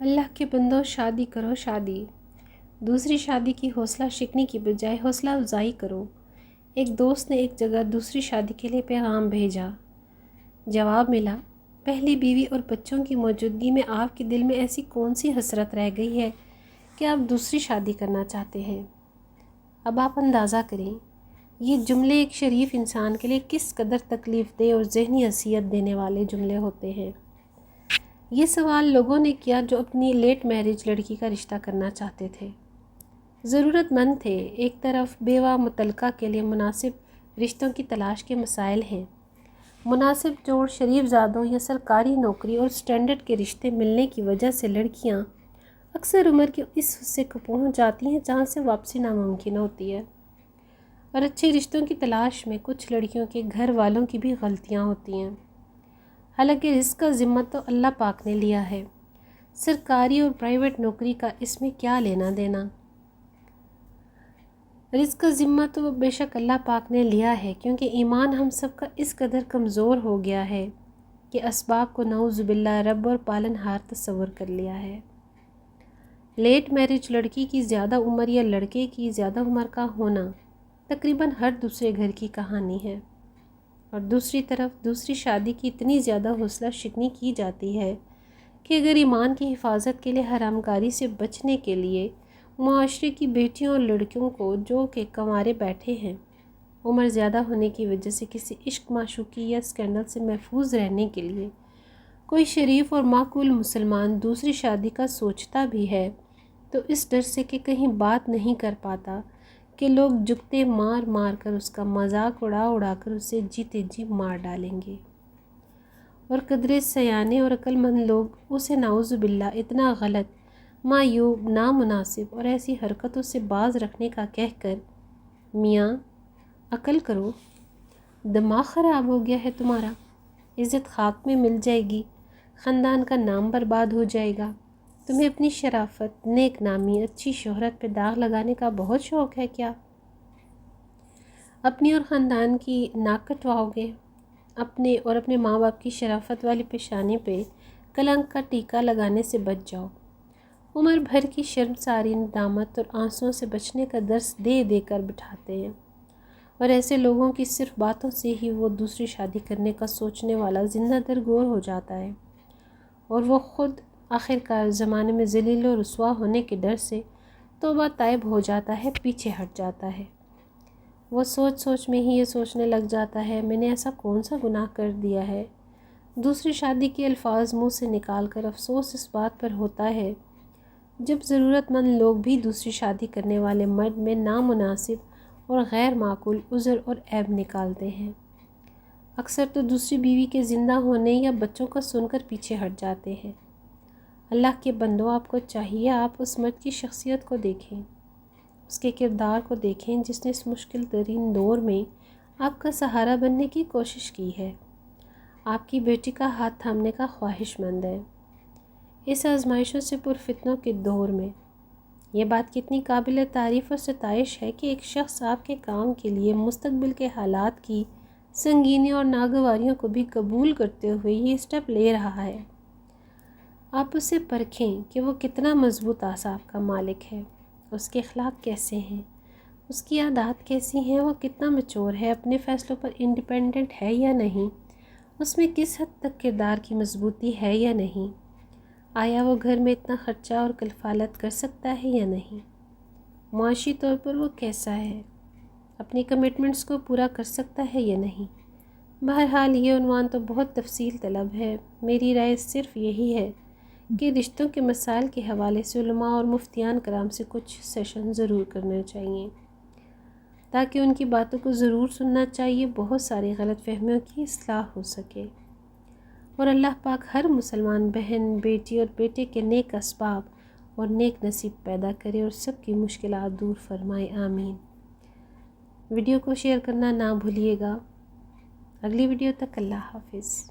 اللہ کے بندوں، شادی کرو شادی۔ دوسری شادی کی حوصلہ شکنی کی بجائے حوصلہ افزائی کرو۔ ایک دوست نے ایک جگہ دوسری شادی کے لیے پیغام بھیجا۔ جواب ملا، پہلی بیوی اور بچوں کی موجودگی میں آپ کے دل میں ایسی کون سی حسرت رہ گئی ہے کہ آپ دوسری شادی کرنا چاہتے ہیں؟ اب آپ اندازہ کریں یہ جملے ایک شریف انسان کے لیے کس قدر تکلیف دہ اور ذہنی اذیت دینے والے جملے ہوتے ہیں۔ یہ سوال لوگوں نے کیا جو اپنی لیٹ میرج لڑکی کا رشتہ کرنا چاہتے تھے، ضرورت مند تھے۔ ایک طرف بیوہ مطلقہ کے لیے مناسب رشتوں کی تلاش کے مسائل ہیں۔ مناسب جوڑ، شریف زادوں یا سرکاری نوکری اور سٹینڈرڈ کے رشتے ملنے کی وجہ سے لڑکیاں اکثر عمر کے اس حصے کو پہنچ جاتی ہیں جہاں سے واپسی ناممکن ہوتی ہے، اور اچھے رشتوں کی تلاش میں کچھ لڑکیوں کے گھر والوں کی بھی غلطیاں ہوتی ہیں۔ حالانکہ رزق کا ذمہ تو اللہ پاک نے لیا ہے، سرکاری اور پرائیویٹ نوکری کا اس میں کیا لینا دینا۔ رزق کا ذمہ تو بے شک اللہ پاک نے لیا ہے، کیونکہ ایمان ہم سب کا اس قدر کمزور ہو گیا ہے کہ اسباب کو نعوذ باللہ رب اور پالن ہار تصور کر لیا ہے۔ لیٹ میرج لڑکی کی زیادہ عمر یا لڑکے کی زیادہ عمر کا ہونا تقریباً ہر دوسرے گھر کی کہانی ہے، اور دوسری طرف دوسری شادی کی اتنی زیادہ حوصلہ شکنی کی جاتی ہے کہ اگر ایمان کی حفاظت کے لیے حرام کاری سے بچنے کے لیے معاشرے کی بیٹیوں اور لڑکیوں کو جو کہ کنوارے بیٹھے ہیں، عمر زیادہ ہونے کی وجہ سے کسی عشق معشوقی یا اسکینڈل سے محفوظ رہنے کے لیے کوئی شریف اور معقول مسلمان دوسری شادی کا سوچتا بھی ہے تو اس ڈر سے کہ کہیں بات نہیں کر پاتا کہ لوگ جگتے مار مار کر اس کا مذاق اڑا کر اسے جیتے جی مار ڈالیں گے، اور قدرے سیانے اور عقل مند لوگ اسے نعوذ باللہ اتنا غلط، معیوب، نامناسب اور ایسی حرکتوں سے باز رکھنے کا کہہ کر، میاں عقل کرو، دماغ خراب ہو گیا ہے تمہارا، عزت خاک میں مل جائے گی، خاندان کا نام برباد ہو جائے گا، تمہیں اپنی شرافت، نیک نامی، اچھی شہرت پہ داغ لگانے کا بہت شوق ہے کیا؟ اپنی اور خاندان کی ناک کٹواؤ گے، اپنے ماں باپ کی شرافت والی پیشانی پہ کلنک کا ٹیکا لگانے سے بچ جاؤ۔ عمر بھر کی شرمساری، ندامت اور آنسوؤں سے بچنے کا درس دے دے کر بٹھاتے ہیں، اور ایسے لوگوں کی صرف باتوں سے ہی وہ دوسری شادی کرنے کا سوچنے والا زندہ درگور ہو جاتا ہے، اور وہ خود آخرکار زمانے میں ذلیل و رسوا ہونے کے ڈر سے توبہ طائب ہو جاتا ہے، پیچھے ہٹ جاتا ہے۔ وہ سوچ میں ہی یہ سوچنے لگ جاتا ہے، میں نے ایسا کون سا گناہ کر دیا ہے۔ دوسری شادی کے الفاظ منہ سے نکال کر افسوس اس بات پر ہوتا ہے جب ضرورت مند لوگ بھی دوسری شادی کرنے والے مرد میں نامناسب اور غیر معقول عذر اور عیب نکالتے ہیں۔ اکثر تو دوسری بیوی کے زندہ ہونے یا بچوں کا سن کر پیچھے ہٹ جاتے ہیں۔ اللہ کے بندوں، آپ کو چاہیے آپ اس مرد کی شخصیت کو دیکھیں، اس کے کردار کو دیکھیں جس نے اس مشکل ترین دور میں آپ کا سہارا بننے کی کوشش کی ہے، آپ کی بیٹی کا ہاتھ تھامنے کا خواہش مند ہے اس آزمائشوں سے پرفتنوں کے دور میں۔ یہ بات کتنی قابل تعریف اور ستائش ہے کہ ایک شخص آپ کے کام کے لیے مستقبل کے حالات کی سنگینی اور ناگواریوں کو بھی قبول کرتے ہوئے یہ اسٹیپ لے رہا ہے۔ آپ اسے پرکھیں کہ وہ کتنا مضبوط اعصاب کا مالک ہے، اس کے اخلاق کیسے ہیں، اس کی عادات کیسی ہیں، وہ کتنا میچور ہے، اپنے فیصلوں پر انڈیپینڈنٹ ہے یا نہیں، اس میں کس حد تک کردار کی مضبوطی ہے یا نہیں، آیا وہ گھر میں اتنا خرچہ اور کفالت کر سکتا ہے یا نہیں، معاشی طور پر وہ کیسا ہے، اپنی کمٹمنٹس کو پورا کر سکتا ہے یا نہیں۔ بہرحال یہ عنوان تو بہت تفصیل طلب ہے، میری رائے صرف یہی ہے کہ رشتوں کے مسائل کے حوالے سے علماء اور مفتیان کرام سے کچھ سیشن ضرور کرنے چاہیے، تاکہ ان کی باتوں کو ضرور سننا چاہیے، بہت ساری غلط فہمیوں کی اصلاح ہو سکے، اور اللہ پاک ہر مسلمان بہن، بیٹی اور بیٹے کے نیک اسباب اور نیک نصیب پیدا کرے اور سب کی مشکلات دور فرمائے، آمین۔ ویڈیو کو شیئر کرنا نہ بھولیے گا۔ اگلی ویڈیو تک اللہ حافظ۔